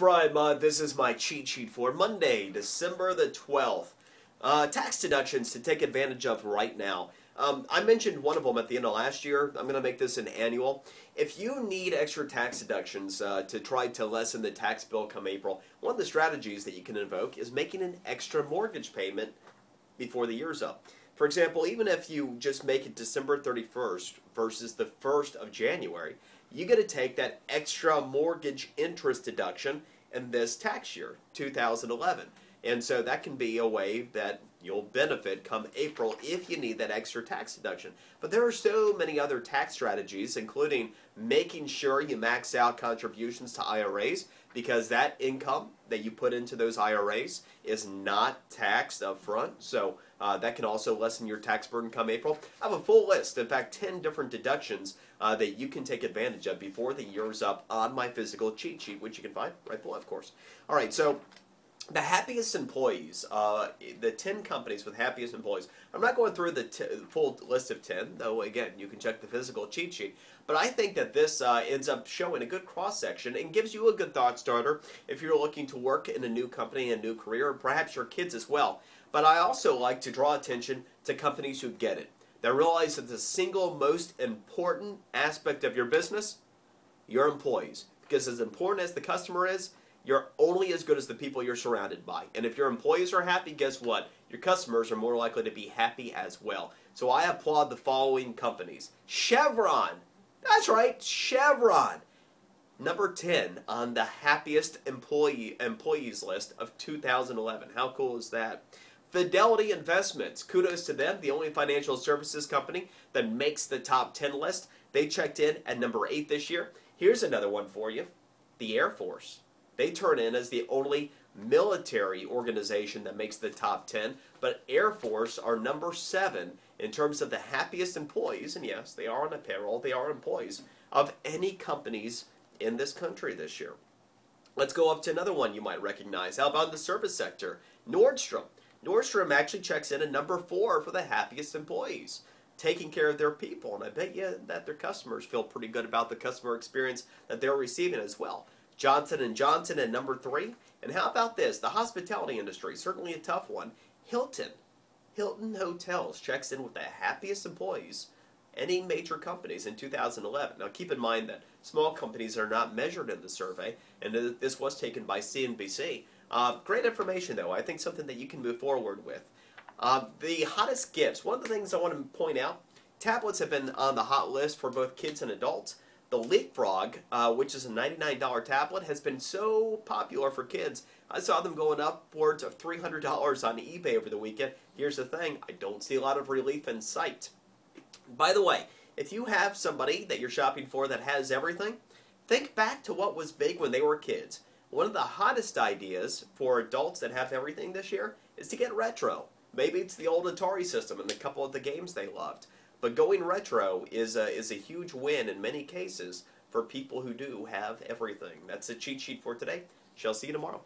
Brian Mudd. This is my cheat sheet for Monday, December the 12th. Tax deductions to take advantage of right now. I mentioned one of them at the end of last year. I'm going to make this an annual. If you need extra tax deductions to try to lessen the tax bill come April, one of the strategies that you can invoke is making an extra mortgage payment before the year's up. For example, even if you just make it December 31st versus the 1st of January, you get to take that extra mortgage interest deduction in this tax year, 2011. And so that can be a way that you'll benefit come April if you need that extra tax deduction. But there are so many other tax strategies, including making sure you max out contributions to IRAs, because that income that you put into those IRAs is not taxed up front. So that can also lessen your tax burden come April. I have a full list, in fact 10 different deductions that you can take advantage of before the year's up on my physical cheat sheet, which you can find right below, of course. All right, so the happiest employees, the 10 companies with happiest employees. I'm not going through the full list of 10, though again, you can check the physical cheat sheet. But I think that this ends up showing a good cross-section and gives you a good thought starter if you're looking to work in a new company, a new career, or perhaps your kids as well. But I also like to draw attention to companies who get it, that realize that the single most important aspect of your business, your employees. Because as important as the customer is, you're only as good as the people you're surrounded by. And if your employees are happy, guess what? Your customers are more likely to be happy as well. So I applaud the following companies. Chevron. That's right, Chevron. Number 10 on the happiest employees list of 2011. How cool is that? Fidelity Investments. Kudos to them, the only financial services company that makes the top 10 list. They checked in at number 8 this year. Here's another one for you. The Air Force. They turn in as the only military organization that makes the top 10, but Air Force are number 7 in terms of the happiest employees, and yes, they are on a payroll, they are employees, of any companies in this country this year. Let's go up to another one you might recognize. How about the service sector? Nordstrom. Nordstrom actually checks in at number 4 for the happiest employees, taking care of their people, and I bet you that their customers feel pretty good about the customer experience that they're receiving as well. Johnson & Johnson at number 3. And how about this? The hospitality industry, certainly a tough one. Hilton. Hilton Hotels checks in with the happiest employees, any major companies in 2011. Now keep in mind that small companies are not measured in the survey, and this was taken by CNBC. Great information though, I think something that you can move forward with. The hottest gifts, one of the things I want to point out, tablets have been on the hot list for both kids and adults. The Leapfrog, which is a $99 tablet, has been so popular for kids. I saw them going upwards of $300 on eBay over the weekend. Here's the thing, I don't see a lot of relief in sight. By the way, if you have somebody that you're shopping for that has everything, think back to what was big when they were kids. One of the hottest ideas for adults that have everything this year is to get retro. Maybe it's the old Atari system and a couple of the games they loved. But going retro is a huge win in many cases for people who do have everything. That's a cheat sheet for today. Shall see you tomorrow.